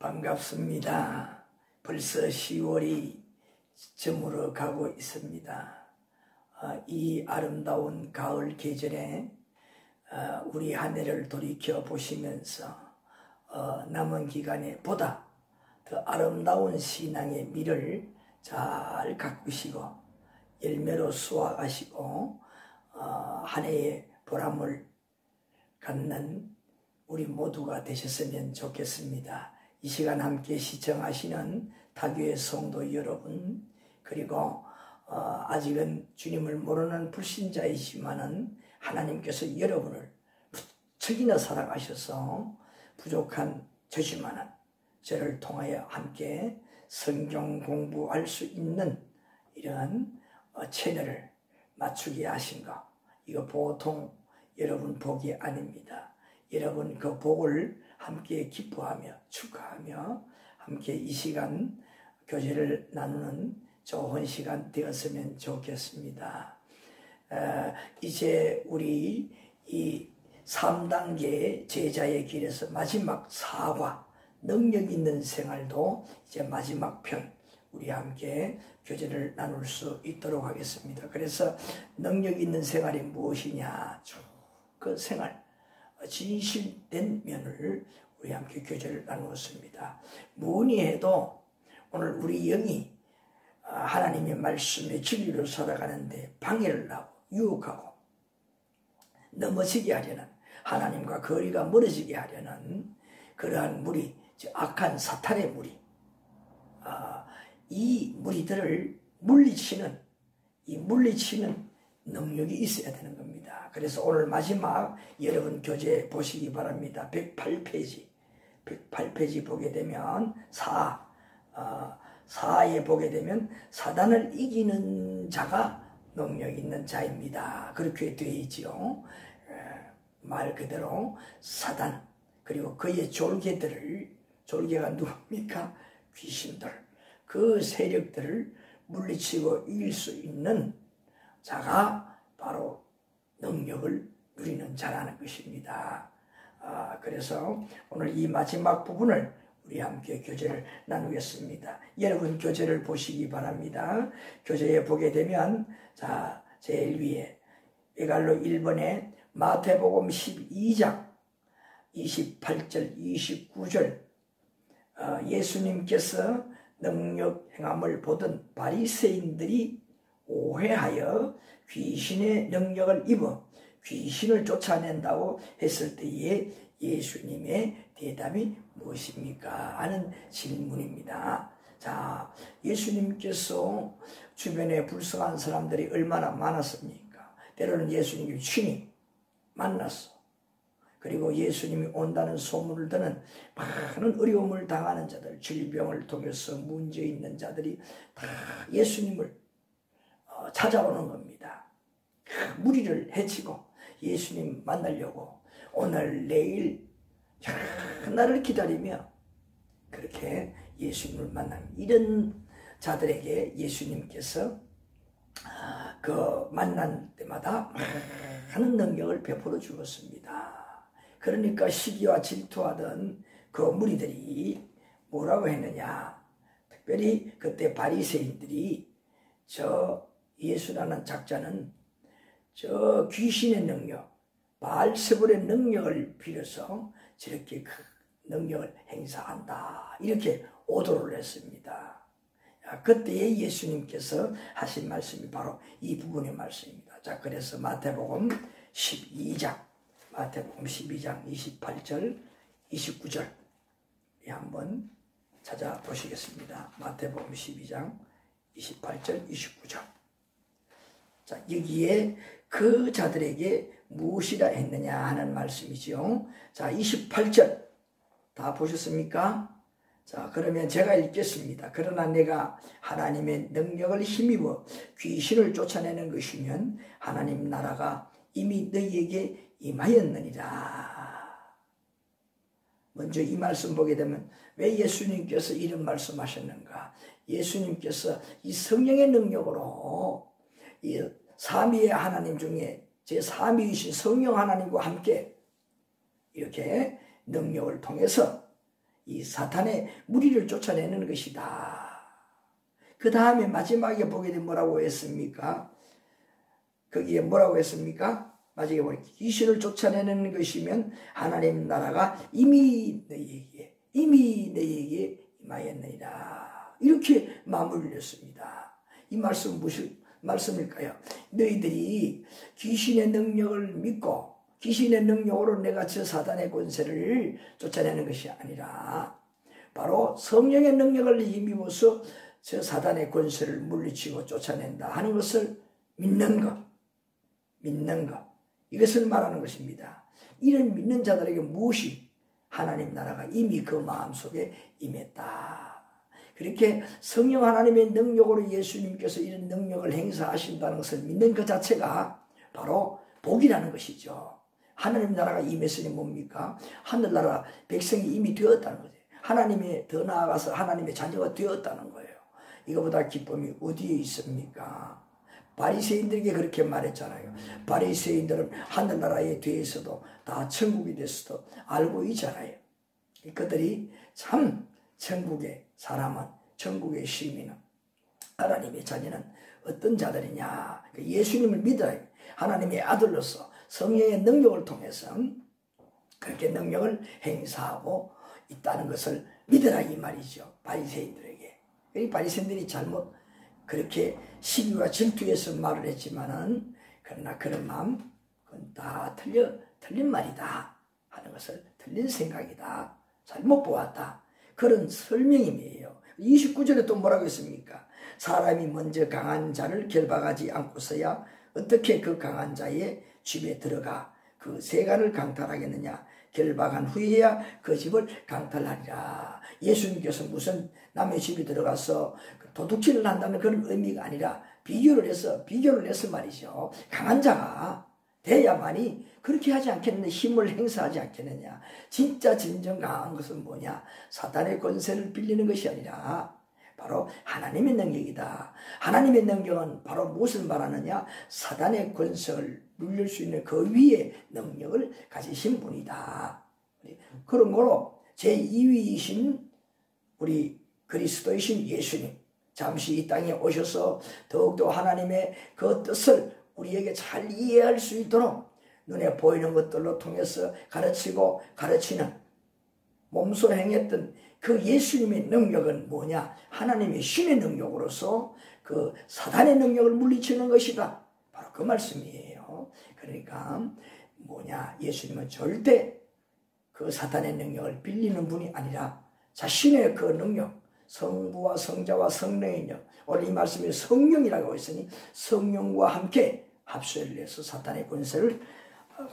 반갑습니다. 벌써 10월이 저물어 가고 있습니다. 이 아름다운 가을 계절에 우리 한 해를 돌이켜 보시면서 남은 기간에 보다 더 아름다운 신앙의 미를 잘 가꾸시고 열매로 수확하시고 한 해의 보람을 갖는 우리 모두가 되셨으면 좋겠습니다. 이 시간 함께 시청하시는 타교의 성도 여러분, 그리고 아직은 주님을 모르는 불신자이지만은 하나님께서 여러분을 무척이나 사랑하셔서 부족한 저지만은 저를 통하여 함께 성경 공부할 수 있는 이런 채널을 맞추게 하신 거, 이거 보통 여러분 복이 아닙니다. 여러분 그 복을 함께 기뻐하며 축하하며 함께 이 시간 교제를 나누는 좋은 시간 되었으면 좋겠습니다. 이제 우리 이 3단계 제자의 길에서 마지막 사과, 능력 있는 생활도 이제 마지막 편 우리 함께 교제를 나눌 수 있도록 하겠습니다. 그래서 능력 있는 생활이 무엇이냐, 그 생활 진실된 면을 우리 함께 교제를 나누었습니다. 무언이 해도 오늘 우리 영이 하나님의 말씀의 진리로 살아가는데 방해를 하고 유혹하고 넘어지게 하려는, 하나님과 거리가 멀어지게 하려는 그러한 무리, 악한 사탄의 무리, 이 무리들을 물리치는 능력이 있어야 되는 겁니다. 그래서 오늘 마지막 여러분 교재 보시기 바랍니다. 108페이지 보게 되면 4에 보게 되면 사단을 이기는 자가 능력 있는 자입니다. 그렇게 되어 있지요. 말 그대로 사단, 그리고 그의 졸개가 누굽니까? 귀신들, 그 세력들을 물리치고 이길 수 있는 자가 바로 능력을 누리는 자라는 것입니다. 그래서 오늘 이 마지막 부분을 우리 함께 교제를 나누겠습니다. 여러분 교재를 보시기 바랍니다. 교재에 보게 되면 자, 제일 위에 메갈로 1번에 마태복음 12장 28절 29절 예수님께서 능력 행함을 보던 바리새인들이 오해하여 귀신의 능력을 입어 귀신을 쫓아낸다고 했을 때에 예수님의 대답이 무엇입니까? 하는 질문입니다. 자, 예수님께서 주변에 불쌍한 사람들이 얼마나 많았습니까? 때로는 예수님이 친히 만났어. 그리고 예수님이 온다는 소문을 듣는 많은 어려움을 당하는 자들, 질병을 통해서 문제 있는 자들이 다 예수님을 찾아오는 겁니다. 무리를 해치고 예수님 만나려고 오늘 내일 나를 기다리며 그렇게 예수님을 만납니다. 이런 자들에게 예수님께서 그 만난 때마다 많은 능력을 베풀어 주었습니다. 그러니까 시기와 질투하던 그 무리들이 뭐라고 했느냐, 특별히 그때 바리새인들이 저 예수라는 작자는 저 귀신의 능력, 바알세불의 능력을 빌어서 저렇게 그 능력을 행사한다, 이렇게 오도를 했습니다. 그때에 예수님께서 하신 말씀이 바로 이 부분의 말씀입니다. 자, 그래서 마태복음 12장 28절 29절 한번 찾아보시겠습니다. 마태복음 12장 28절 29절. 자, 여기에 그 자들에게 무엇이라 했느냐 하는 말씀이죠. 자, 28절 다 보셨습니까? 자, 그러면 제가 읽겠습니다. 그러나 내가 하나님의 능력을 힘입어 귀신을 쫓아내는 것이면 하나님 나라가 이미 너희에게 임하였느니라. 먼저 이 말씀 보게 되면 왜 예수님께서 이런 말씀하셨는가? 예수님께서 이 성령의 능력으로 이 삼위의 하나님 중에 제3위이신 성령 하나님과 함께 이렇게 능력을 통해서 이 사탄의 무리를 쫓아내는 것이다. 그 다음에 마지막에 보게 되면 뭐라고 했습니까? 거기에 뭐라고 했습니까? 마지막에 보니 귀신을 쫓아내는 것이면 하나님 나라가 이미 너희에게 임하였느니라. 이렇게 마무리했습니다. 이 말씀 무슨 말씀일까요? 너희들이 귀신의 능력을 믿고 귀신의 능력으로 내가 저 사단의 권세를 쫓아내는 것이 아니라 바로 성령의 능력을 힘입어서 저 사단의 권세를 물리치고 쫓아낸다 하는 것을 믿는 것. 이것을 말하는 것입니다. 이런 믿는 자들에게 무엇이 하나님 나라가 이미 그 마음속에 임했다. 그렇게 성령 하나님의 능력으로 예수님께서 이런 능력을 행사하신다는 것을 믿는 그 자체가 바로 복이라는 것이죠. 하나님 나라가 임했으니 뭡니까? 하늘나라 백성이 이미 되었다는 거죠. 하나님의 더 나아가서 하나님의 자녀가 되었다는 거예요. 이거보다 기쁨이 어디에 있습니까? 바리새인들에게 그렇게 말했잖아요. 바리새인들은 하늘나라에 대해서도 다 천국에 대해서도 알고 있잖아요. 그들이 참 천국의 사람은, 천국의 시민은, 하나님의 자녀는 어떤 자들이냐. 예수님을 믿어야 하나님의 아들로서 성령의 능력을 통해서 그렇게 능력을 행사하고 있다는 것을 믿으라 이 말이죠. 바리새인들에게. 이 바리새인들이 잘못 그렇게 시기와 질투해서 말을 했지만은 그러나 그런 마음 그건 다 틀린 말이다 하는 것을 틀린 생각이다. 잘못 보았다. 그런 설명임이에요. 29절에 또 뭐라고 했습니까? 사람이 먼저 강한 자를 결박하지 않고서야 어떻게 그 강한 자의 집에 들어가 그 세간을 강탈하겠느냐. 결박한 후에야 그 집을 강탈하리라. 예수님께서 무슨 남의 집에 들어가서 도둑질을 한다는 그런 의미가 아니라 비교를 해서 말이죠. 강한 자가 돼야만이 그렇게 하지 않겠느냐. 힘을 행사하지 않겠느냐. 진짜 진정 강한 것은 뭐냐. 사탄의 권세를 빌리는 것이 아니라 바로 하나님의 능력이다. 하나님의 능력은 바로 무엇을 말하느냐. 사탄의 권세를 물릴 수 있는 그 위에 능력을 가지신 분이다. 그런 거로 제2위이신 우리 그리스도이신 예수님 잠시 이 땅에 오셔서 더욱더 하나님의 그 뜻을 우리에게 잘 이해할 수 있도록 눈에 보이는 것들로 통해서 가르치고 가르치는 몸소 행했던 그 예수님의 능력은 뭐냐? 하나님의 신의 능력으로서 그 사단의 능력을 물리치는 것이다. 바로 그 말씀이에요. 그러니까 뭐냐? 예수님은 절대 그 사단의 능력을 빌리는 분이 아니라 자신의 그 능력, 성부와 성자와 성령의 력, 오늘 이 말씀에 성령이라고 했으니 성령과 함께 합세를 해서 사탄의 권세를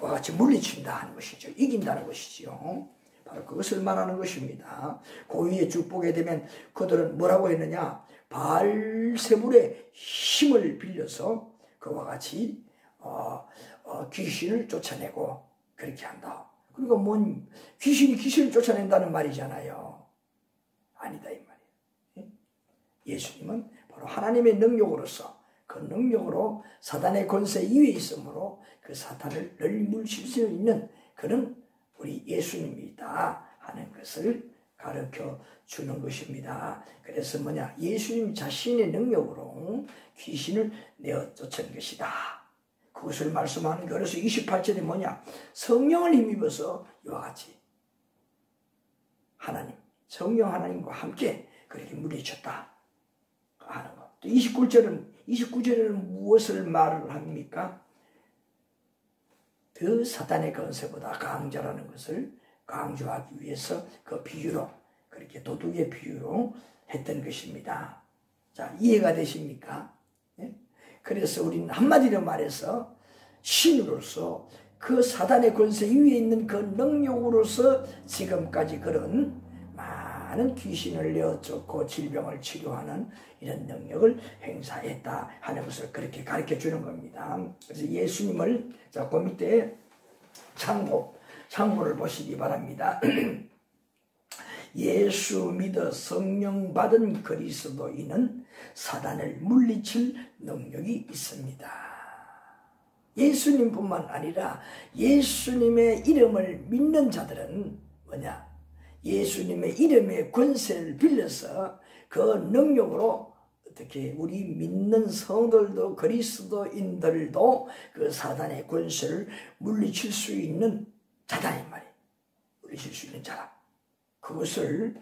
같이 물리친다 하는 것이죠. 이긴다는 것이죠. 바로 그것을 말하는 것입니다. 고위에 축복에 되면 그들은 뭐라고 했느냐? 바알세불의 힘을 빌려서 그와 같이 귀신을 쫓아내고 그렇게 한다. 그리고 뭔 귀신을 쫓아낸다는 말이잖아요. 아니다 이 말이에요. 예수님은 바로 하나님의 능력으로서 그 능력으로 사단의 권세 이외에 있으므로 그 사탄을 널리 물칠 수 있는 그런 우리 예수님이다 하는 것을 가르쳐 주는 것입니다. 그래서 뭐냐? 예수님 자신의 능력으로 귀신을 내어 쫓은 것이다. 그것을 말씀하는 게 그래서 28절에 뭐냐? 성령을 힘입어서 이와 같이 성령 하나님과 함께 그렇게 물리쳤다 하는 것. 또 29절에는 무엇을 말을 합니까? 그 사탄의 권세보다 강자라는 것을 강조하기 위해서 그 비유로 그렇게 도둑의 비유로 했던 것입니다. 자, 이해가 되십니까? 네? 그래서 우리는 한마디로 말해서 신으로서 그 사단의 권세 위에 있는 그 능력으로서 지금까지 그런 많은 귀신을 내어쫓고 질병을 치료하는 이런 능력을 행사했다 하는 것을 그렇게 가르쳐 주는 겁니다. 그래서 예수님을 자, 그 밑에 창고를 보시기 바랍니다. 예수 믿어 성령 받은 그리스도인은 사단을 물리칠 능력이 있습니다. 예수님뿐만 아니라 예수님의 이름을 믿는 자들은 뭐냐? 예수님의 이름의 권세를 빌려서 그 능력으로 어떻게 우리 믿는 성들도 그리스도인들도 그 사단의 권세를 물리칠 수 있는 자다 이 말이에요. 물리칠 수 있는 자라. 그것을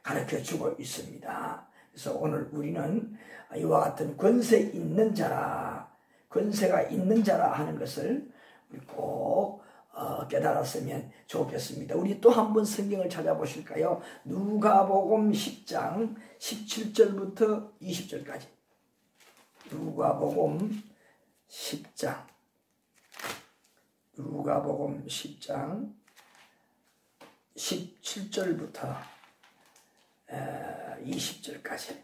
가르쳐 주고 있습니다. 그래서 오늘 우리는 이와 같은 권세 있는 자라, 권세가 있는 자라 하는 것을 우리 꼭 깨달았으면 좋겠습니다. 우리 또 한 번 성경을 찾아보실까요? 누가복음 10장 17절부터 20절까지. 누가복음 10장 17절부터 20절까지.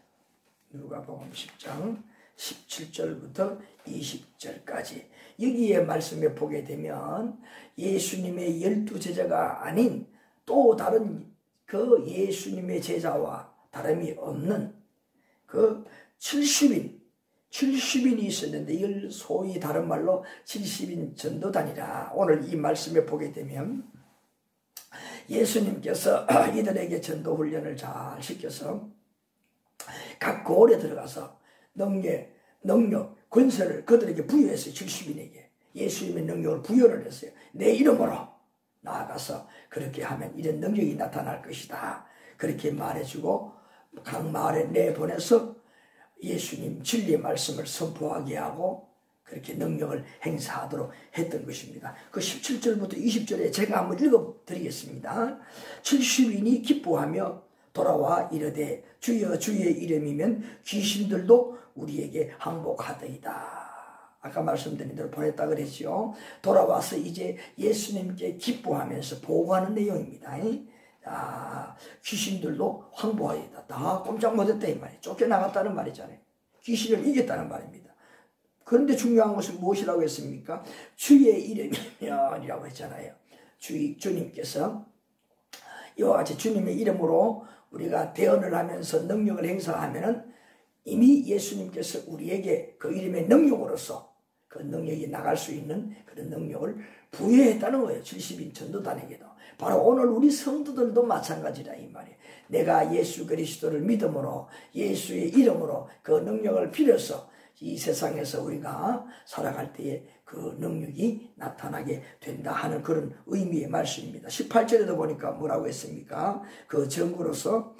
누가복음 10장 17절부터 20절까지. 여기에 말씀에 보게 되면 예수님의 12제자가 아닌 또 다른 그 예수님의 제자와 다름이 없는 그 70인이 있었는데 이걸 소위 다른 말로 70인 전도단이라. 오늘 이 말씀에 보게 되면 예수님께서 이들에게 전도 훈련을 잘 시켜서 각 고을에 들어가서 능력, 권세를 그들에게 부여했어요. 70인에게 예수님의 능력을 부여를 했어요. 내 이름으로 나아가서 그렇게 하면 이런 능력이 나타날 것이다. 그렇게 말해주고 각 마을에 내보내서 예수님 진리의 말씀을 선포하게 하고 그렇게 능력을 행사하도록 했던 것입니다. 그 17절부터 20절에 제가 한번 읽어드리겠습니다. 70인이 기뻐하며 돌아와 이르되 주여 주의 이름이면 귀신들도 우리에게 항복하더이다. 아까 말씀드린 대로 보냈다 그랬죠. 돌아와서 이제 예수님께 기뻐하면서 보고하는 내용입니다. 귀신들도 항복하였다. 다 꼼짝 못했다 이 말이에요. 쫓겨나갔다는 말이잖아요. 귀신을 이겼다는 말입니다. 그런데 중요한 것은 무엇이라고 했습니까? 주의 이름이면이라고 했잖아요. 주님께서 이와 같이 주님의 이름으로 우리가 대언을 하면서 능력을 행사하면은 이미 예수님께서 우리에게 그 이름의 능력으로서 그 능력이 나갈 수 있는 그런 능력을 부여했다는 거예요. 70인 전도단에게도. 바로 오늘 우리 성도들도 마찬가지라 이 말이에요. 내가 예수 그리스도를 믿음으로 예수의 이름으로 그 능력을 빌어서 이 세상에서 우리가 살아갈 때에 그 능력이 나타나게 된다 하는 그런 의미의 말씀입니다. 18절에도 보니까 뭐라고 했습니까? 그 증거로서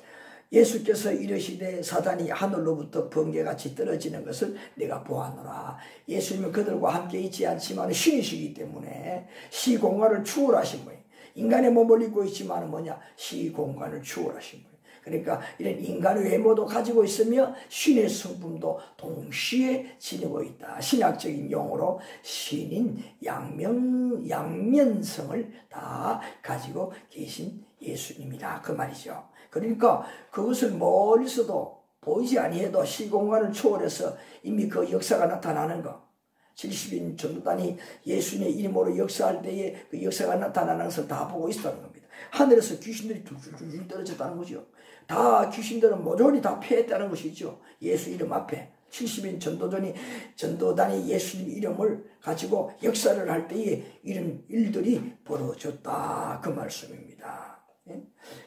예수께서 이르시되 사단이 하늘로부터 번개같이 떨어지는 것을 내가 보았노라. 예수님은 그들과 함께 있지 않지만 신이시기 때문에 시공간을 추월하신 분이 인간의 몸을 입고 있지만 뭐냐? 시공간을 추월하신 분이. 그러니까 이런 인간의 외모도 가지고 있으며 신의 성품도 동시에 지니고 있다. 신학적인 용어로 신인 양면성을 다 가지고 계신 예수님이라 그 말이죠. 그러니까 그것을 멀리서도 보이지 아니해도 시공간을 초월해서 이미 그 역사가 나타나는 것. 70인 전도단이 예수님의 이름으로 역사할 때에 그 역사가 나타나는 것을 다 보고 있었다는 겁니다. 하늘에서 귀신들이 줄줄줄 떨어졌다는 거죠. 다 귀신들은 모조리 다 패했다는 것이죠. 예수 이름 앞에 70인 전도단이 예수님 이름을 가지고 역사를 할 때에 이런 일들이 벌어졌다 그 말씀입니다.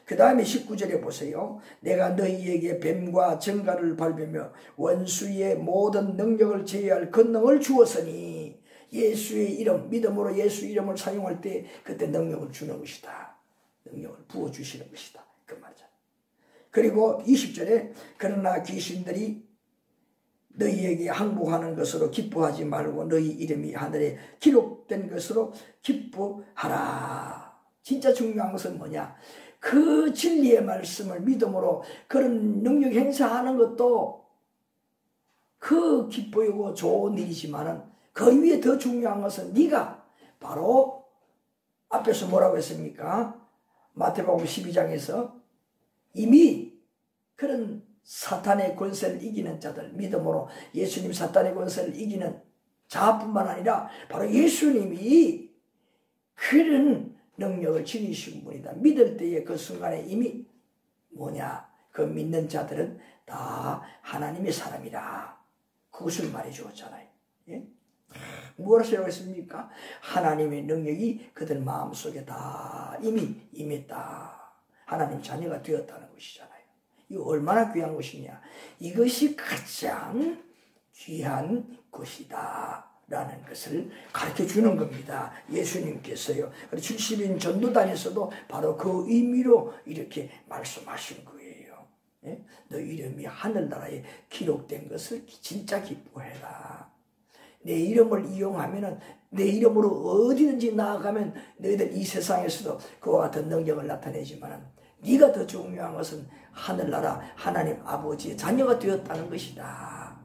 그 다음에 19절에 보세요. 내가 너희에게 뱀과 정갈을 밟으며 원수의 모든 능력을 제어할 권능을 주었으니 예수의 이름 믿음으로 예수 이름을 사용할 때 그때 능력을 주는 것이다. 능력을 부어주시는 것이다 그 말이죠. 그리고 20절에 그러나 귀신들이 너희에게 항복하는 것으로 기뻐하지 말고 너희 이름이 하늘에 기록된 것으로 기뻐하라. 진짜 중요한 것은 뭐냐? 그 진리의 말씀을 믿음으로 그런 능력 행사하는 것도 그 기쁘고 좋은 일이지만은 그 위에 더 중요한 것은 네가 바로 앞에서 뭐라고 했습니까? 마태복음 12장에서 이미 그런 사탄의 권세를 이기는 자들, 믿음으로 예수님 사탄의 권세를 이기는 자뿐만 아니라 바로 예수님이 그런 능력을 지니신 분이다. 믿을 때의 그 순간에 이미 뭐냐? 그 믿는 자들은 다 하나님의 사람이라. 그것을 말해 주었잖아요. 예? 무엇이라고 했습니까? 하나님의 능력이 그들 마음속에 다 이미 임했다. 하나님 자녀가 되었다는 것이잖아요. 이거 얼마나 귀한 것이냐. 이것이 가장 귀한 것이다 라는 것을 가르쳐 주는 겁니다. 예수님께서요. 70인 전도단에서도 바로 그 의미로 이렇게 말씀하신 거예요. 예? 너 이름이 하늘나라에 기록된 것을 진짜 기뻐해라. 내 이름을 이용하면은, 내 이름으로 어디든지 나아가면 너희들 이 세상에서도 그와 같은 능력을 나타내지만은 네가 더 중요한 것은 하늘나라 하나님 아버지의 자녀가 되었다는 것이다.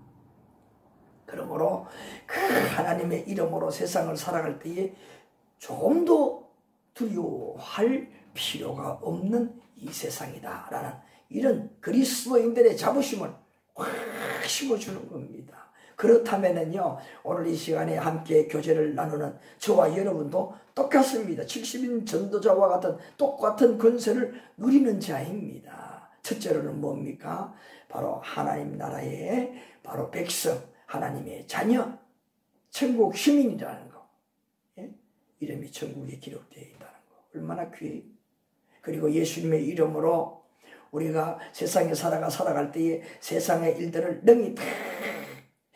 그러므로 그 하나님의 이름으로 세상을 살아갈 때에 조금도 두려워할 필요가 없는 이 세상이다 라는 이런 그리스도인들의 자부심을 확 심어주는 겁니다. 그렇다면은요, 오늘 이 시간에 함께 교제를 나누는 저와 여러분도 똑같습니다. 70인 전도자와 같은 똑같은 권세를 누리는 자입니다. 첫째로는 뭡니까? 바로 하나님 나라의 바로 백성, 하나님의 자녀, 천국 시민이라는 거. 예? 이름이 천국에 기록되어 있다는 거. 얼마나 귀해요. 그리고 예수님의 이름으로 우리가 세상에 살아갈 때에 세상의 일들을 능히 다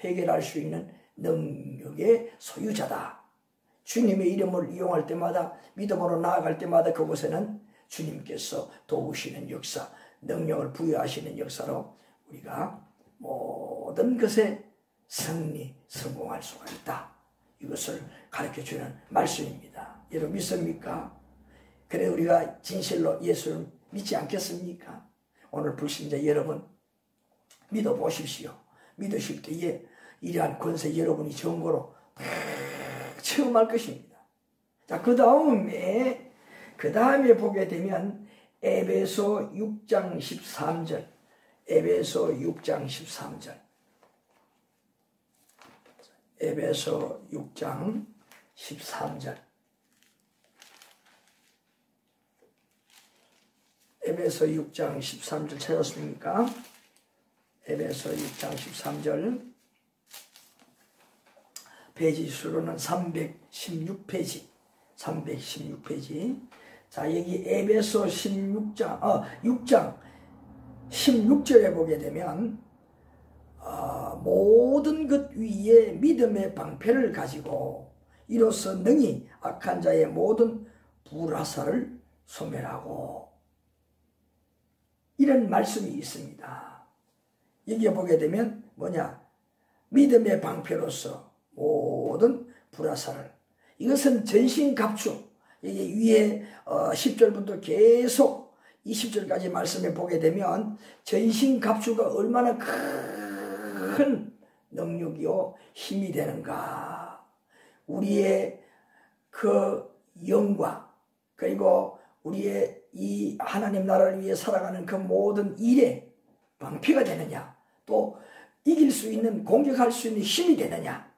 해결할 수 있는 능력의 소유자다. 주님의 이름을 이용할 때마다, 믿음으로 나아갈 때마다 그곳에는 주님께서 도우시는 역사, 능력을 부여하시는 역사로 우리가 모든 것에 성공할 수가 있다. 이것을 가르쳐주는 말씀입니다. 여러분 믿습니까? 그래 우리가 진실로 예수를 믿지 않겠습니까? 오늘 불신자 여러분 믿어보십시오. 믿으실 때에 이러한 권세 여러분이 정보로 체험할 것입니다. 자, 그 다음에 보게 되면 에베소 6장 13절, 에베소 6장 13절, 에베소 6장 13절, 에베소 6장 13절 찾았습니까? 에베소 6장 13절, 페이지 수로는 316페이지. 자, 여기 에베소 6장 16절에 보게 되면 모든 것 위에 믿음의 방패를 가지고 이로써 능히 악한 자의 모든 불화살을 소멸하고, 이런 말씀이 있습니다. 여기에 보게 되면 뭐냐? 믿음의 방패로서 모든 불화살을, 이것은 전신갑주. 여기 위에 10절부터 계속 20절까지 말씀해 보게 되면 전신갑주가 얼마나 큰 능력이요 힘이 되는가. 우리의 그 영과 그리고 우리의 이 하나님 나라를 위해 살아가는 그 모든 일에 방패가 되느냐, 또 이길 수 있는, 공격할 수 있는 힘이 되느냐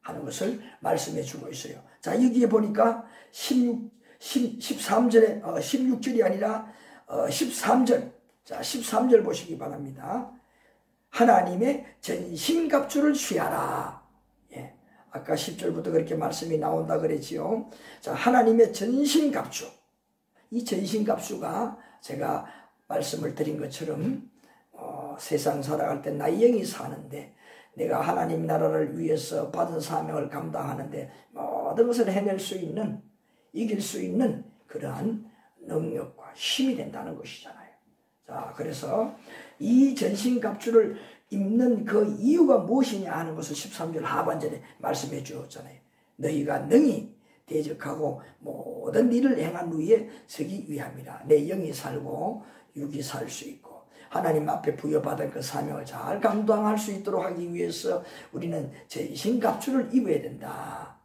하는 것을 말씀해 주고 있어요. 자, 여기에 보니까 13절에 16절이 아니라 13절. 자, 13절 보시기 바랍니다. 하나님의 전신갑주를 취하라. 예, 아까 10절부터 그렇게 말씀이 나온다 그랬지요. 자, 하나님의 전신갑주. 이 전신갑주가 제가 말씀을 드린 것처럼 세상 살아갈 때 나의 영이 사는데, 내가 하나님 나라를 위해서 받은 사명을 감당하는데 모든 것을 해낼 수 있는, 이길 수 있는 그러한 능력과 힘이 된다는 것이잖아요. 자, 그래서 이 전신갑주를 입는 그 이유가 무엇이냐 하는 것을 13절 하반절에 말씀해 주었잖아요. 너희가 능히 대적하고 모든 일을 행한 후에 서기 위함이라. 내 영이 살고 육이 살 수 있고 하나님 앞에 부여받은 그 사명을 잘 감당할 수 있도록 하기 위해서 우리는 전신갑주를 입어야 된다.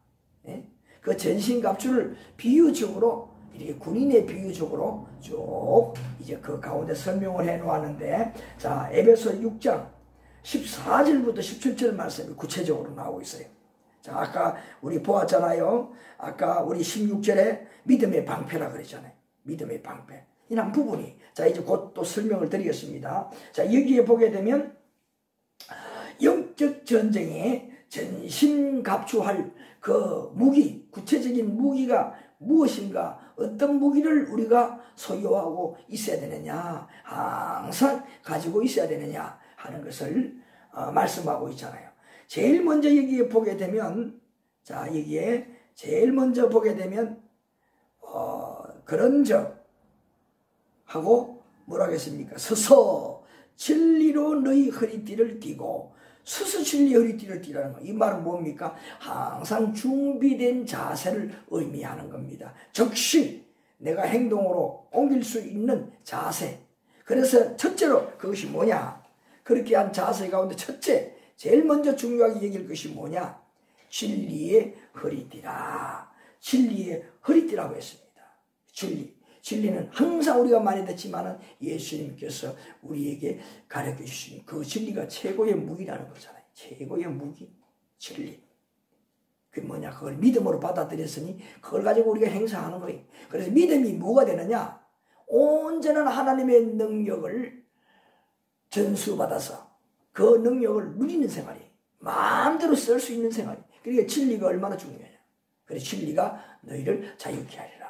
예? 그 전신갑주를 비유적으로, 이렇게 군인의 비유적으로 쭉 이제 그 가운데 설명을 해 놓았는데, 자, 에베소 6장 14절부터 17절 말씀이 구체적으로 나오고 있어요. 자, 아까 우리 보았잖아요. 아까 우리 16절에 믿음의 방패라 그랬잖아요. 믿음의 방패. 이런 부분이, 자, 이제 곧 또 설명을 드리겠습니다. 자, 여기에 보게 되면 영적 전쟁에 전신갑주할 그 무기, 구체적인 무기가 무엇인가, 어떤 무기를 우리가 소유하고 있어야 되느냐, 항상 가지고 있어야 되느냐 하는 것을 말씀하고 있잖아요. 제일 먼저 여기에 보게 되면, 자, 여기에 제일 먼저 보게 되면 그런즉 하고 뭐라 하겠습니까? 서서 진리로 너희 허리띠를 띠고, 서서 진리 허리띠를 띠라는 거. 이 말은 뭡니까? 항상 준비된 자세를 의미하는 겁니다. 즉시 내가 행동으로 옮길 수 있는 자세. 그래서 첫째로 그것이 뭐냐? 그렇게 한 자세 가운데 첫째, 제일 먼저 중요하게 얘기할 것이 뭐냐? 진리의 허리띠라. 진리의 허리띠라고 했습니다. 진리는 항상 우리가 많이 듣지만은 예수님께서 우리에게 가르쳐 주신 그 진리가 최고의 무기라는 거잖아요. 최고의 무기, 진리. 그게 뭐냐? 그걸 믿음으로 받아들였으니 그걸 가지고 우리가 행사하는 거예요. 그래서 믿음이 뭐가 되느냐? 온전한 하나님의 능력을 전수받아서 그 능력을 누리는 생활이에요. 마음대로 쓸 수 있는 생활이에요. 그러니까 진리가 얼마나 중요하냐? 그래서 진리가 너희를 자유케 하리라.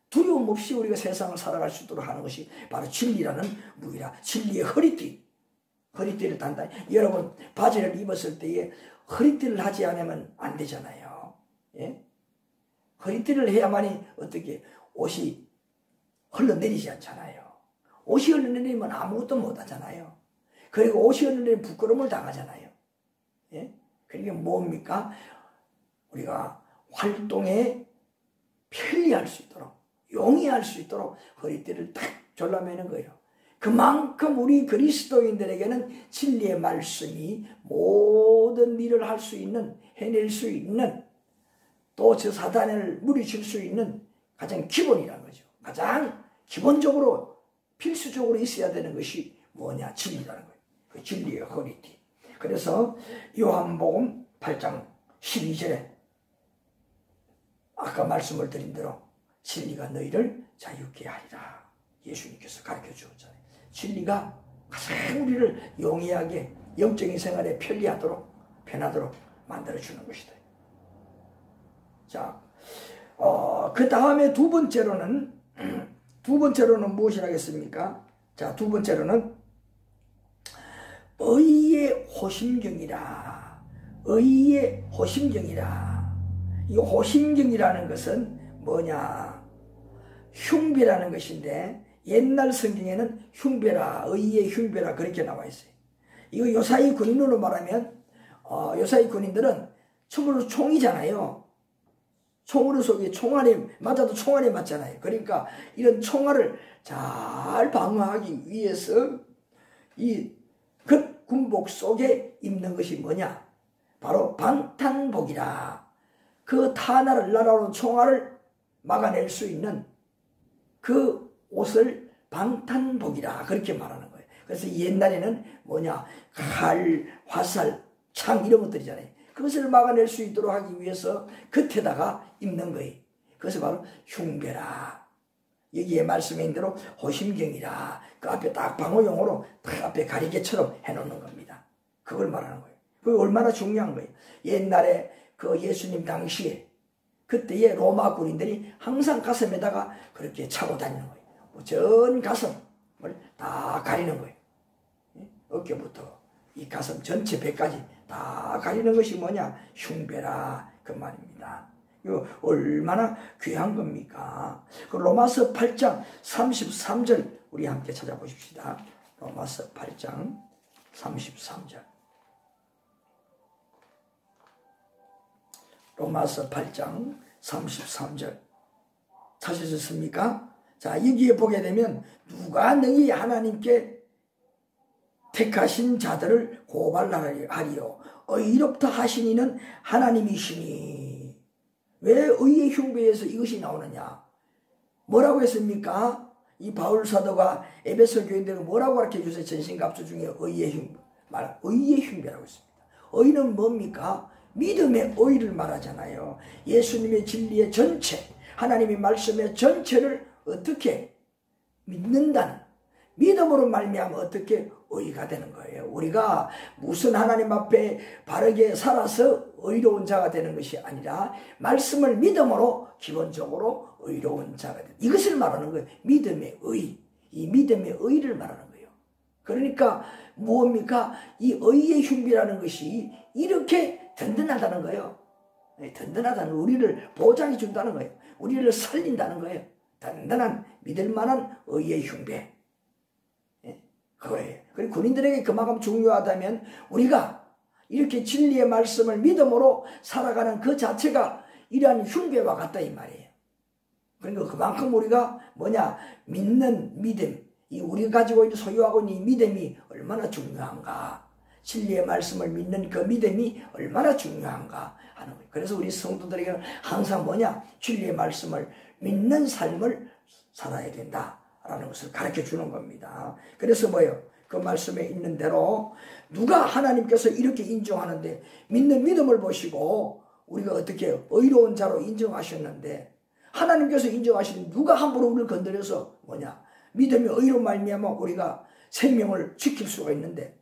두려움 없이 우리가 세상을 살아갈 수 있도록 하는 것이 바로 진리라는 무기라. 진리의 허리띠를 단다. 여러분 바지를 입었을 때에 허리띠를 하지 않으면 안 되잖아요. 예? 허리띠를 해야만이 어떻게 옷이 흘러내리지 않잖아요. 옷이 흘러내리면 아무것도 못하잖아요. 그리고 옷이 흘러내리면 부끄러움을 당하잖아요. 예? 그게 뭡니까? 우리가 활동에 편리할 수 있도록, 용이할 수 있도록 허리띠를 딱 졸라매는 거예요. 그만큼 우리 그리스도인들에게는 진리의 말씀이 모든 일을 할 수 있는, 해낼 수 있는, 또 저 사단을 물리칠 수 있는 가장 기본이라는 거죠. 가장 기본적으로 필수적으로 있어야 되는 것이 뭐냐? 진리라는 거예요. 그 진리의 허리띠. 그래서 요한복음 8장 12절에 아까 말씀을 드린 대로 진리가 너희를 자유케 하리라. 예수님께서 가르쳐 주었잖아요. 진리가 가장 우리를 용이하게 영적인 생활에 편하도록 만들어주는 것이다. 자, 그 다음에 두 번째로는 무엇이라겠습니까? 자, 두 번째로는 의의 호심경이라. 의의 호심경이라. 이 호심경이라는 것은 뭐냐? 흉배라는 것인데 옛날 성경에는 흉배라, 의의 흉배라 그렇게 나와 있어요. 이거 요사이 군인으로 말하면 요사이 군인들은 처음으로 총이잖아요. 총으로 속에 총알에 맞아도 총알에 맞잖아요. 그러니까 이런 총알을 잘 방어하기 위해서 이 군복 속에 입는 것이 뭐냐? 바로 방탄복이라. 그 탄알을 날아오는 총알을 막아낼 수 있는 그 옷을 방탄복이라 그렇게 말하는 거예요. 그래서 옛날에는 뭐냐? 칼, 화살, 창 이런 것들이잖아요. 그것을 막아낼 수 있도록 하기 위해서 겉에다가 입는 거예요. 그것이 바로 흉배라. 여기에 말씀에 있는 대로 호심경이라. 그 앞에 딱 방어용으로 딱 앞에 가리개처럼 해놓는 겁니다. 그걸 말하는 거예요. 그게 얼마나 중요한 거예요. 옛날에 그 예수님 당시에 그때의 로마 군인들이 항상 가슴에다가 그렇게 차고 다니는 거예요. 전 가슴을 다 가리는 거예요. 어깨부터 이 가슴 전체 배까지 다 가리는 것이 뭐냐? 흉배라 그 말입니다. 이거 얼마나 귀한 겁니까? 그 로마서 8장 33절 우리 함께 찾아보십시다. 로마서 8장 33절. 로마서 8장 33절 찾으셨습니까? 자, 여기에 보게 되면 누가 너희 하나님께 택하신 자들을 고발하리요 의롭다 하신 이는 하나님이시니. 왜 의의 흉배에서 이것이 나오느냐? 뭐라고 했습니까? 이 바울 사도가 에베소 교인들에게 뭐라고 가르쳐 주세요? 전신갑주 중에 의의 흉배, 의의 흉배라고 했습니다. 의는 뭡니까? 믿음의 의를 말하잖아요. 예수님의 진리의 전체, 하나님의 말씀의 전체를 어떻게 믿는다는, 믿음으로 말미암아 어떻게 의가 되는 거예요. 우리가 무슨 하나님 앞에 바르게 살아서 의로운 자가 되는 것이 아니라 말씀을 믿음으로 기본적으로 의로운 자가 되는, 이것을 말하는 거예요. 믿음의 의, 이 믿음의 의를 말하는 거예요. 그러니까 무엇입니까? 이 의의 흉비라는 것이 이렇게 든든하다는 거예요. 든든하다는, 우리를 보장해 준다는 거예요. 우리를 살린다는 거예요. 든든한 믿을 만한 의의 흉배, 그거예요. 그리고 군인들에게 그만큼 중요하다면 우리가 이렇게 진리의 말씀을 믿음으로 살아가는 그 자체가 이러한 흉배와 같다 이 말이에요. 그러니까 그만큼 우리가 뭐냐, 믿는 믿음, 이 우리가 가지고 있는 소유하고 있는 이 믿음이 얼마나 중요한가, 진리의 말씀을 믿는 그 믿음이 얼마나 중요한가 하는 거예요. 그래서 우리 성도들에게는 항상 뭐냐, 진리의 말씀을 믿는 삶을 살아야 된다라는 것을 가르쳐 주는 겁니다. 그래서 뭐예요? 그 말씀에 있는 대로 누가 하나님께서 이렇게 인정하는데, 믿는 믿음을 보시고 우리가 어떻게 의로운 자로 인정하셨는데, 하나님께서 인정하신, 누가 함부로 우리를 건드려서 뭐냐, 믿음이 의로 말미암아 우리가 생명을 지킬 수가 있는데,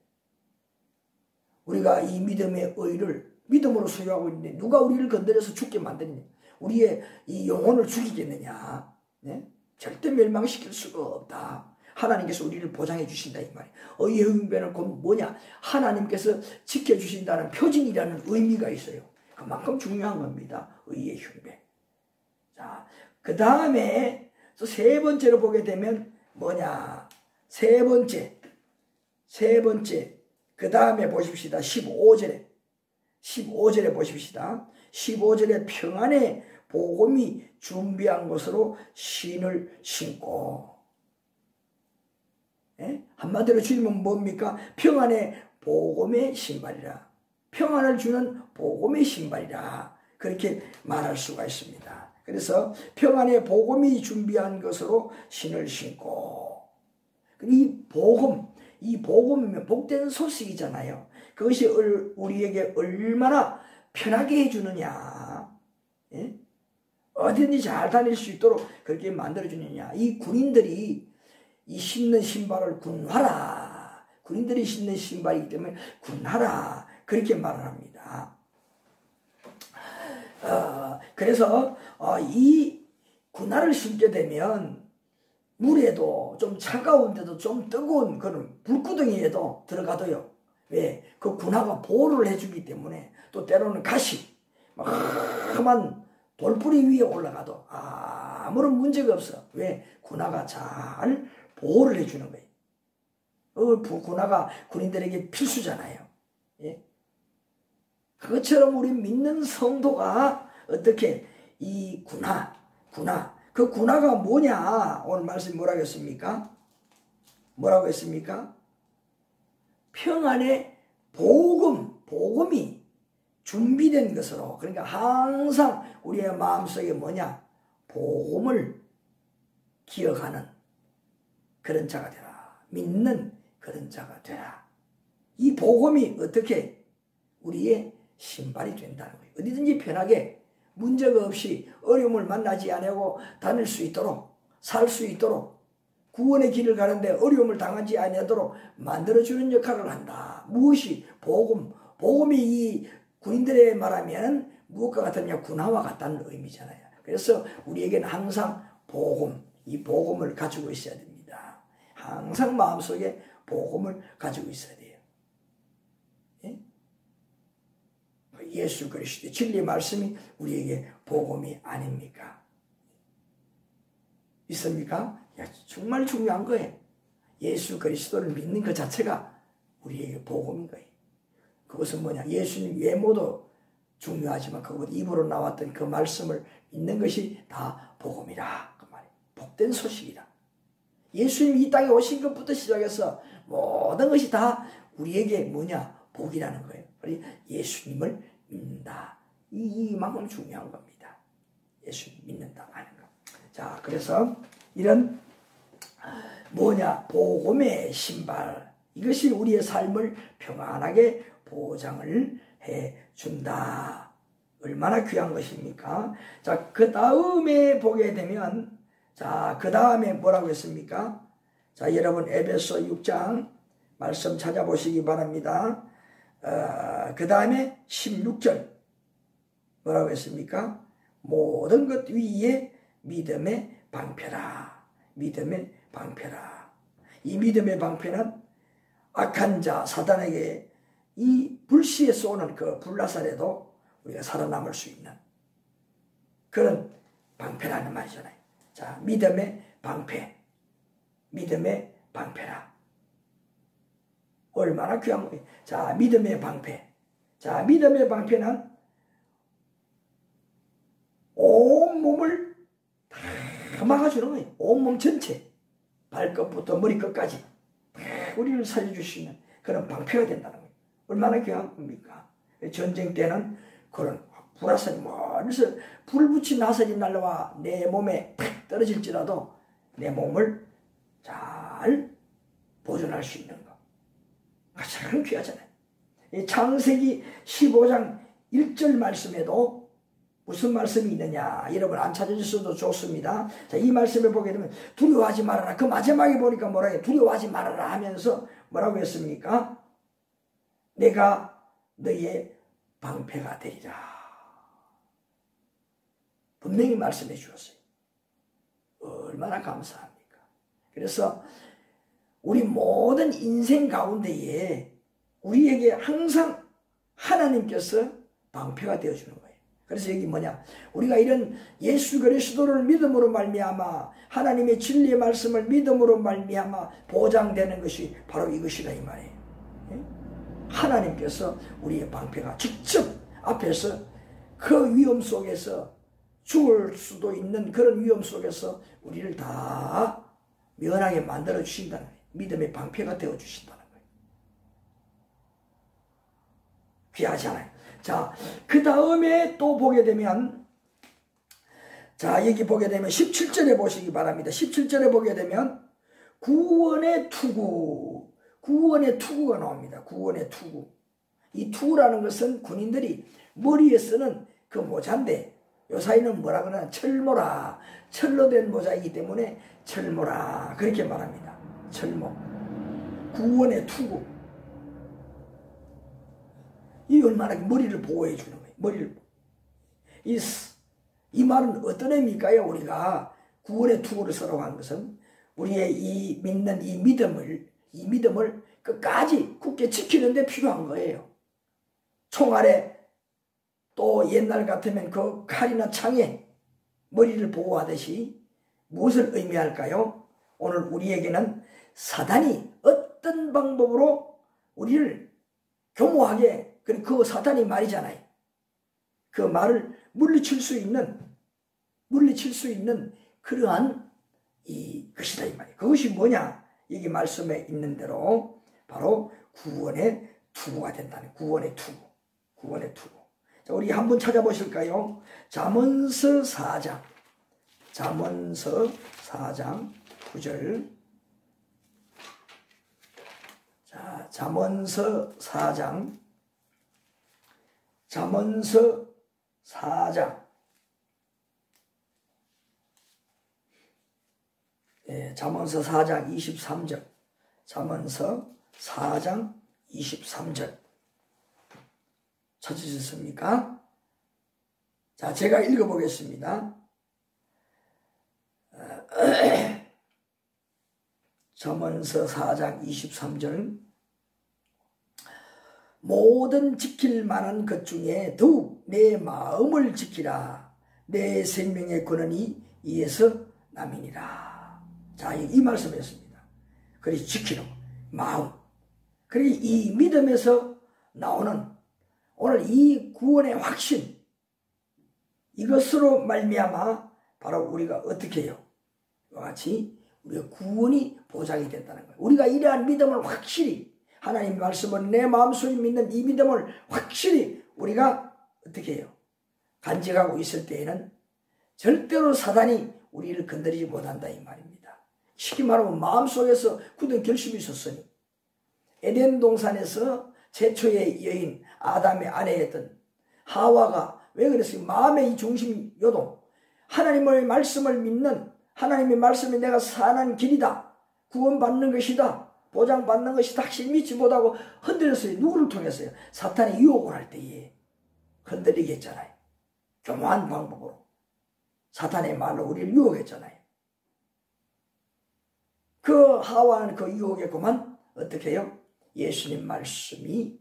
우리가 이 믿음의 의를 믿음으로 소유하고 있는데 누가 우리를 건드려서 죽게 만드느냐, 우리의 이 영혼을 죽이겠느냐, 네? 절대 멸망시킬 수가 없다. 하나님께서 우리를 보장해 주신다 이 말이에요. 의의 흉배는 곧 뭐냐, 하나님께서 지켜주신다는 표징이라는 의미가 있어요. 그만큼 중요한 겁니다, 의의 흉배. 자, 그 다음에 또 세 번째로 보게 되면 뭐냐, 세 번째 그 다음에 보십시다. 15절에 보십시다. 15절에 평안의 복음이 준비한 것으로 신을 신고, 한마디로 주님은 뭡니까? 평안의 복음의 신발이라, 평안을 주는 복음의 신발이라, 그렇게 말할 수가 있습니다. 그래서 평안의 복음이 준비한 것으로 신을 신고, 이 복음이면 복된 소식이잖아요. 그것이 우리에게 얼마나 편하게 해주느냐, 어디든지 잘 다닐 수 있도록 그렇게 만들어주느냐. 이 군인들이 이 신는 신발을 군하라, 군인들이 신는 신발이기 때문에 군하라, 그렇게 말을 합니다. 그래서 이 군화를 신게 되면 물에도 좀 차가운데도 좀 뜨거운 그런 불구덩이에도 들어가도요, 왜? 그 군화가 보호를 해주기 때문에, 또 때로는 가시, 험한 돌뿌리 위에 올라가도 아무런 문제가 없어. 왜? 군화가 잘 보호를 해주는 거예요. 군화가 군인들에게 필수잖아요. 예? 그것처럼 우리 믿는 성도가 어떻게 이 군화, 그 군화가 뭐냐? 오늘 말씀 뭐라고 했습니까? 뭐라고 했습니까? 평안의 복음이 준비된 것으로, 그러니까 항상 우리의 마음속에 뭐냐? 복음을 기억하는 그런 자가 되라. 믿는 그런 자가 되라. 이 복음이 어떻게 우리의 신발이 된다는 거예요. 어디든지 편하게 문제가 없이 어려움을 만나지 않고 다닐 수 있도록, 살 수 있도록, 구원의 길을 가는데 어려움을 당하지 아니하도록 만들어주는 역할을 한다. 무엇이? 복음이 이 군인들에 말하면 무엇과 같느냐? 군화와 같다는 의미잖아요. 그래서 우리에게는 항상 이 복음을 가지고 있어야 됩니다. 항상 마음속에 복음을 가지고 있어야 돼요. 예? 예수 그리스도의 진리 말씀이 우리에게 복음이 아닙니까? 있습니까? 정말 중요한 거예요. 예수 그리스도를 믿는 것 자체가 우리에게 복음인 거예요. 그것은 뭐냐? 예수님 외모도 중요하지만 그것 입으로 나왔던 그 말씀을 믿는 것이 다 복음이라, 그 말이에요. 복된 소식이라. 예수님이 이 땅에 오신 것부터 시작해서 모든 것이 다 우리에게 뭐냐? 복이라는 거예요. 예수님을 믿는다. 이만큼 중요한 겁니다. 예수님 믿는다 하는 거. 자, 그래서 이런 뭐냐? 복음의 신발, 이것이 우리의 삶을 평안하게 보장을 해준다. 얼마나 귀한 것입니까? 자, 그 다음에 보게 되면, 자, 그 다음에 뭐라고 했습니까? 자, 여러분 에베소 6장 말씀 찾아보시기 바랍니다. 그 다음에 16절 뭐라고 했습니까? 모든 것 위에 믿음의 방패라. 믿음의 방패라. 이 믿음의 방패는 악한 자 사단에게 이 불시에 쏘는 그 불나살에도 우리가 살아남을 수 있는 그런 방패라는 말이잖아요. 자, 믿음의 방패. 믿음의 방패라. 얼마나 귀한 거예요. 자, 믿음의 방패. 자, 믿음의 방패는 온몸을 다 막아주는 거예요. 온몸 전체. 발끝부터 머리끝까지 다 우리를 살려줄 수 있는 그런 방패가 된다는 거예요. 얼마나 귀한 겁니까? 전쟁 때는 그런 불화살이 멀리서 불 붙인 나살이 날라와 내 몸에 탁 떨어질지라도 내 몸을 잘 보존할 수 있는 거. 가장 귀하잖아요. 이 창세기 15장 1절 말씀에도 무슨 말씀이 있느냐, 여러분 안 찾아주셔도 좋습니다. 자, 이 말씀을 보게 되면 두려워하지 말아라. 그 마지막에 보니까 뭐라 해요? 두려워하지 말아라 하면서 뭐라고 했습니까? 내가 너의 방패가 되리라. 분명히 말씀해 주었어요. 얼마나 감사합니까? 그래서 우리 모든 인생 가운데에 우리에게 항상 하나님께서 방패가 되어주는 거예요. 그래서 여기 뭐냐, 우리가 이런 예수 그리스도를 믿음으로 말미암아 하나님의 진리의 말씀을 믿음으로 말미암아 보장되는 것이 바로 이것이다 이 말이에요. 하나님께서 우리의 방패가 직접 앞에서 그 위험 속에서 죽을 수도 있는 그런 위험 속에서 우리를 다 면하게 만들어 주신다는 거예요. 믿음의 방패가 되어 주신다는 거예요. 귀하잖아요. 자, 그 다음에 또 보게 되면, 자, 여기 보게 되면 17절에 보시기 바랍니다. 17절에 보게 되면 구원의 투구, 구원의 투구가 나옵니다. 구원의 투구. 이 투구라는 것은 군인들이 머리에 쓰는 그 모자인데 요사이는 뭐라 그러나 철모라, 철로 된 모자이기 때문에 철모라 그렇게 말합니다. 철모. 구원의 투구. 이 얼마나 머리를 보호해 주는 거예요. 머리를. 이 말은 어떤 의미일까요? 우리가 구원의 투구를 쓰라고 하는 것은 우리의 이 믿는 이 믿음을 끝까지 굳게 지키는 데 필요한 거예요. 총알에 또 옛날 같으면 그 칼이나 창에 머리를 보호하듯이 무엇을 의미할까요? 오늘 우리에게는 사단이 어떤 방법으로 우리를 교모하게, 그 사단이 말이잖아요. 그 말을 물리칠 수 있는 그러한 것이다 이 말이에요. 그것이 뭐냐? 여기 말씀에 있는 대로 바로 구원의 투구가 된다는, 구원의 투구. 구원의 투구. 자, 우리 한번 찾아보실까요? 잠언서 4장. 잠언서 4장 9절. 자, 잠언서 4장. 잠언서 4장. 예, 잠언서 4장 23절. 잠언서 4장 23절. 찾으셨습니까? 자, 제가 읽어보겠습니다. 잠언서 4장 23절. 모든 지킬 만한 것 중에 더욱 내 마음을 지키라. 내 생명의 근원이 이에서 남이니라. 자, 이 말씀이었습니다. 그래서 지키는 마음. 그리고 이 믿음에서 나오는 오늘 이 구원의 확신, 이것으로 말미암아 바로 우리가 어떻게 해요? 이와 같이 우리의 구원이 보장이 된다는 거예요. 우리가 이러한 믿음을 확실히, 하나님 말씀을 내 마음속에 믿는 이 믿음을 확실히 우리가 어떻게 해요? 간직하고 있을 때에는 절대로 사단이 우리를 건드리지 못한다 이 말입니다. 쉽게 말하면 마음속에서 굳은 결심이 있었으니 에덴 동산에서 최초의 여인 아담의 아내였던 하와가 왜 그랬어요? 마음의 이 중심 요동, 하나님의 말씀을 믿는, 하나님의 말씀이 내가 사는 길이다, 구원받는 것이다, 보장받는 것이다 확실히 믿지 못하고 흔들렸어요. 누구를 통해서요? 사탄이 유혹을 할 때에 흔들리게 했잖아요. 교묘한 방법으로 사탄의 말로 우리를 유혹했잖아요. 그 하와는 그 유혹에 그만 어떻게 해요? 예수님 말씀이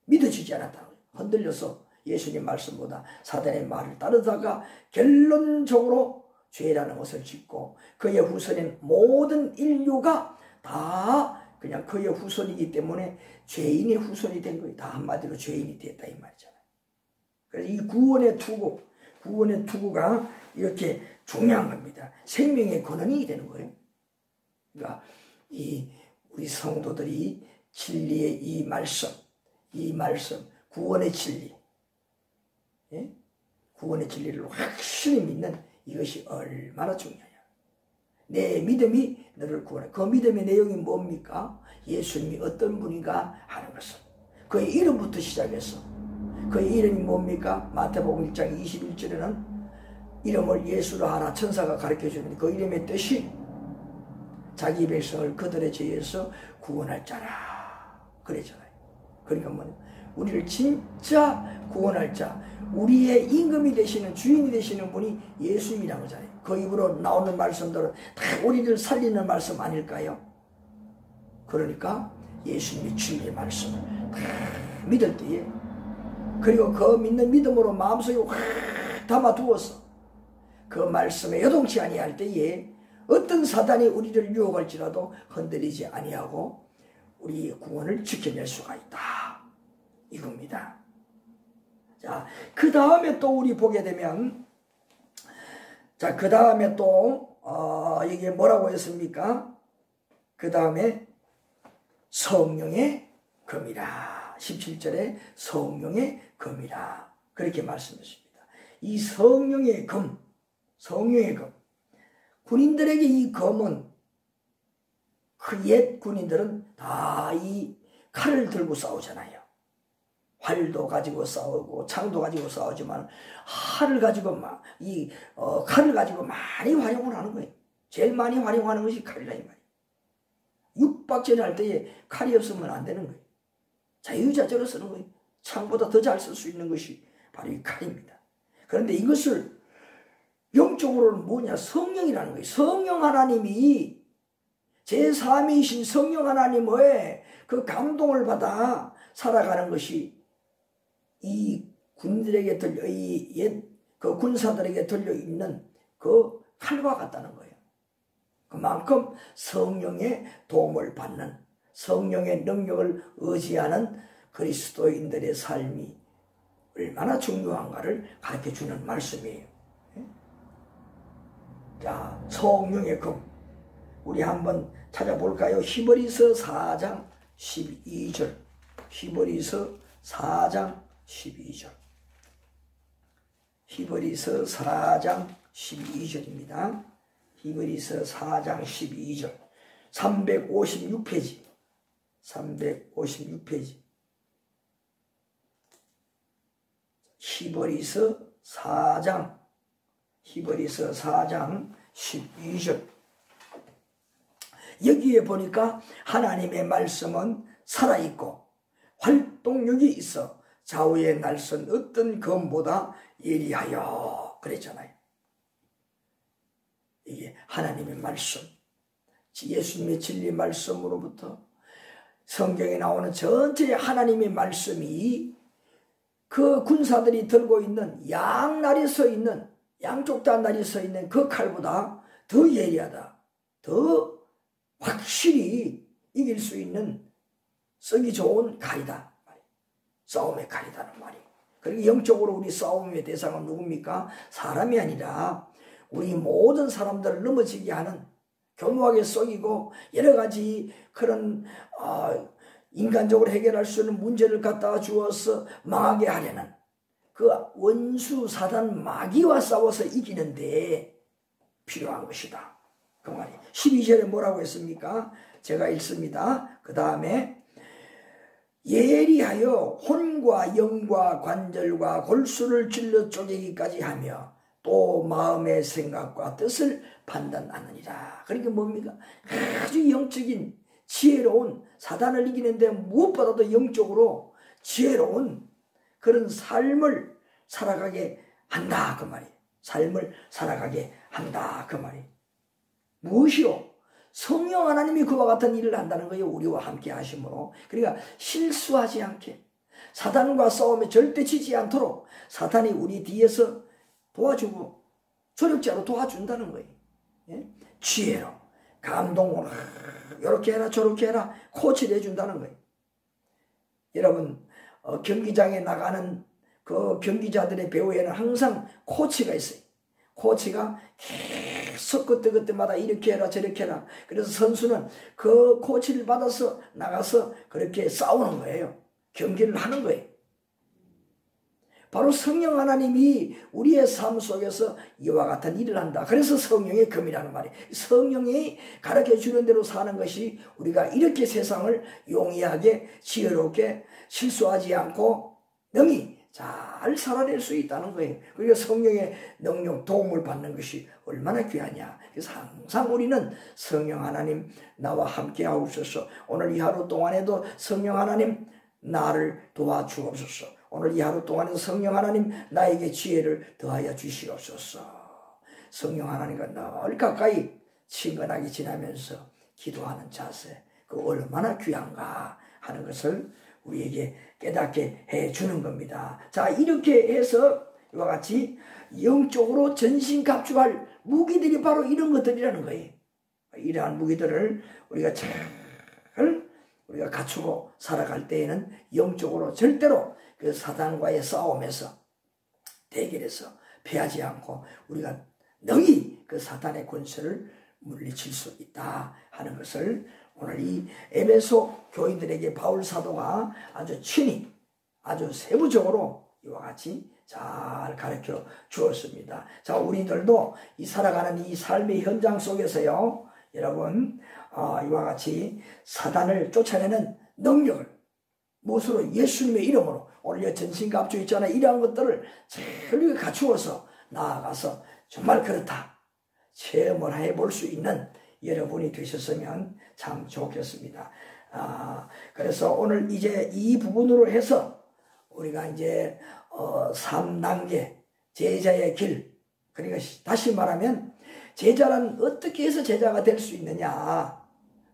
믿어지지 않았다고 흔들려서 예수님 말씀보다 사단의 말을 따르다가 결론적으로 죄라는 것을 짓고 그의 후손인 모든 인류가 다 그냥 그의 후손이기 때문에 죄인의 후손이 된 거예요. 다 한마디로 죄인이 됐다 이 말이잖아요. 그래서 이 구원의 투구가 이렇게 중요한 겁니다. 생명의 근원이 되는 거예요. 그러니까 우리 성도들이 진리의 이 말씀 구원의 진리, 예? 구원의 진리를 확실히 믿는 이것이 얼마나 중요하냐. 내 믿음이 너를 구원해. 그 믿음의 내용이 뭡니까? 예수님이 어떤 분인가 하는 것을. 그의 이름부터 시작해서 그의 이름이 뭡니까? 마태복음 1장 21절에는 이름을 예수로 하라 천사가 가르쳐 주는데 그 이름의 뜻이 자기 백성을 그들의 죄에서 구원할 자라 그랬잖아요. 그러니까 뭐 우리를 진짜 구원할 자, 우리의 임금이 되시는 주인이 되시는 분이 예수님이라고 하잖아요. 그 입으로 나오는 말씀들은 다 우리를 살리는 말씀 아닐까요? 그러니까 예수님의 진리의 말씀을 다 믿을 때에 그리고 그 믿는 믿음으로 마음속에 확 담아두어서 그 말씀에 요동치 아니할 때에 어떤 사단이 우리를 유혹할지라도 흔들리지 아니하고 우리 구원을 지켜낼 수가 있다. 이겁니다. 자, 그 다음에 또 우리 보게 되면 자, 그 다음에 또 이게 뭐라고 했습니까? 그 다음에 성령의 검이라 17절에 성령의 검이라 그렇게 말씀했습니다. 이 성령의 검 군인들에게 이 검은 그 옛 군인들은 다 이 칼을 들고 싸우잖아요. 활도 가지고 싸우고 창도 가지고 싸우지만 칼을 가지고 칼을 가지고 많이 활용을 하는 거예요. 제일 많이 활용하는 것이 칼이라 이 말이에요. 육박전 할 때에 칼이 없으면 안 되는 거예요. 자유자재로 쓰는 거예요. 창보다 더 잘 쓸 수 있는 것이 바로 이 칼입니다. 그런데 이것을 영적으로는 뭐냐? 성령이라는 거예요. 성령 하나님이 제3위이신 성령 하나님의 그 감동을 받아 살아가는 것이 이 군들에게 그 군사들에게 들려있는 그 칼과 같다는 거예요. 그만큼 성령의 도움을 받는 성령의 능력을 의지하는 그리스도인들의 삶이 얼마나 중요한가를 가르쳐주는 말씀이에요. 자, 성령의 검 우리 한번 찾아볼까요? 히브리서 4장 12절 히브리서 4장 12절 히브리서 4장 12절입니다. 히브리서 4장 12절 356페이지 히브리서 4장 12절 여기에 보니까 하나님의 말씀은 살아있고 활동력이 있어 좌우의 날선 어떤 검보다 예리하여 그랬잖아요. 이게 하나님의 말씀 예수님의 진리 말씀으로부터 성경에 나오는 전체의 하나님의 말씀이 그 군사들이 들고 있는 양날이 서 있는 양쪽 다 날이 서 있는 그 칼보다 더 예리하다. 더 확실히 이길 수 있는 쓰기 좋은 칼이다. 싸움의 칼이다는 말이에요. 그리고 영적으로 우리 싸움의 대상은 누굽니까? 사람이 아니라 우리 모든 사람들을 넘어지게 하는 교묘하게 썩이고 여러 가지 그런 인간적으로 해결할 수 있는 문제를 갖다가 주어서 망하게 하려는 그 원수 사단 마귀와 싸워서 이기는데 필요한 것이다. 그 말이 12절에 뭐라고 했습니까? 제가 읽습니다. 그 다음에 예리하여 혼과 영과 관절과 골수를 찔러 쪼개기까지 하며 또 마음의 생각과 뜻을 판단하느니라. 그러니까 뭡니까? 아주 영적인 지혜로운 사단을 이기는데 무엇보다도 영적으로 지혜로운 그런 삶을 살아가게 한다 그 말이에요. 삶을 살아가게 한다 그 말이에요. 무엇이요? 성령 하나님이 그와 같은 일을 한다는 거예요. 우리와 함께 하심으로. 그러니까 실수하지 않게, 사단과 싸움에 절대 지지 않도록 사탄이 우리 뒤에서 도와주고 조력자로 도와준다는 거예요. 예? 지혜로, 감동으로, 이렇게 해라 저렇게 해라 코치를 해준다는 거예요. 여러분 경기장에 나가는 그 경기자들의 배우에는 항상 코치가 있어요. 코치가 계속 그때마다 이렇게 해라 저렇게 해라. 그래서 선수는 그 코치를 받아서 나가서 그렇게 싸우는 거예요. 경기를 하는 거예요. 바로 성령 하나님이 우리의 삶 속에서 이와 같은 일을 한다. 그래서 성령의 금이라는 말이에요. 성령이 가르쳐주는 대로 사는 것이 우리가 이렇게 세상을 용이하게 지혜롭게 실수하지 않고 능히 잘 살아낼 수 있다는 거예요. 그러니까 성령의 능력 도움을 받는 것이 얼마나 귀하냐. 그래서 항상 우리는 성령 하나님 나와 함께 하옵소서. 오늘 이 하루 동안에도 성령 하나님 나를 도와주옵소서. 오늘 이 하루 동안에도 성령 하나님 나에게 지혜를 더하여 주시옵소서. 성령 하나님과 늘 가까이 친근하게 지나면서 기도하는 자세, 그 얼마나 귀한가 하는 것을 우리에게 깨닫게 해주는 겁니다. 자, 이렇게 해서 이와 같이 영적으로 전신갑주할 무기들이 바로 이런 것들이라는 거예요. 이러한 무기들을 우리가 잘 우리가 갖추고 살아갈 때에는 영적으로 절대로 그 사단과의 싸움에서 대결에서 패하지 않고 우리가 능히 그 사단의 권세를 물리칠 수 있다 하는 것을 오늘 이 에베소 교인들에게 바울 사도가 아주 친히 아주 세부적으로 이와 같이 잘 가르쳐 주었습니다. 자, 우리들도 이 살아가는 이 삶의 현장 속에서요, 여러분 이와 같이 사단을 쫓아내는 능력을 무엇으로? 예수님의 이름으로. 오늘 전신갑주 있잖아요. 이러한 것들을 잘 갖추어서 나아가서 정말 그렇다 체험을 해볼 수 있는 여러분이 되셨으면 참 좋겠습니다. 그래서 오늘 이제 이 부분으로 해서 우리가 이제 3단계 제자의 길, 그러니까 다시 말하면 제자란 어떻게 해서 제자가 될 수 있느냐,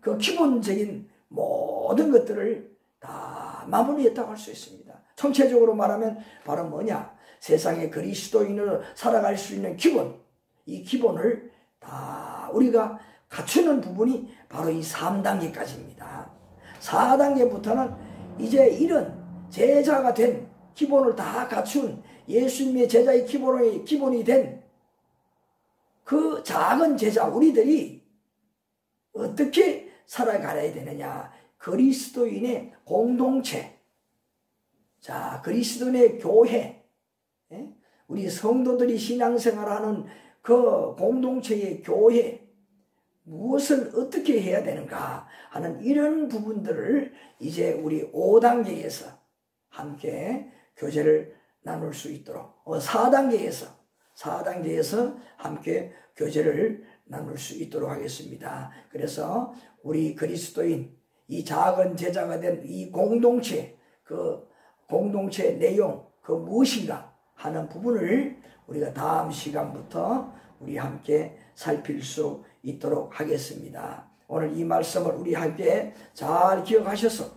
그 기본적인 모든 것들을 다 마무리했다고 할 수 있습니다. 총체적으로 말하면 바로 뭐냐, 세상의 그리스도인으로 살아갈 수 있는 기본, 이 기본을 다 우리가 갖추는 부분이 바로 이 3단계까지입니다. 4단계부터는 이제 이런 제자가 된 기본을 다 갖춘 예수님의 제자의 기본이 된 그 작은 제자 우리들이 어떻게 살아가야 되느냐, 그리스도인의 공동체, 자, 그리스도인의 교회, 우리 성도들이 신앙생활하는 그 공동체의 교회, 무엇을 어떻게 해야 되는가 하는 이런 부분들을 이제 우리 5단계에서 함께 교제를 나눌 수 있도록 4단계에서 함께 교제를 나눌 수 있도록 하겠습니다. 그래서 우리 그리스도인 이 작은 제자가 된 이 공동체, 그 공동체 내용 그 무엇인가 하는 부분을 우리가 다음 시간부터 우리 함께 살필 수 있도록 하겠습니다. 오늘 이 말씀을 우리 함께 잘 기억하셔서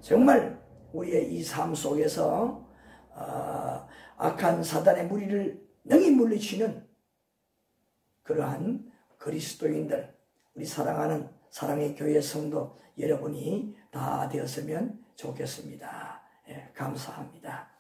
정말 우리의 이 삶 속에서 악한 사단의 무리를 능히 물리치는 그러한 그리스도인들, 우리 사랑하는 사랑의 교회 성도 여러분이 다 되었으면 좋겠습니다. 예, 감사합니다.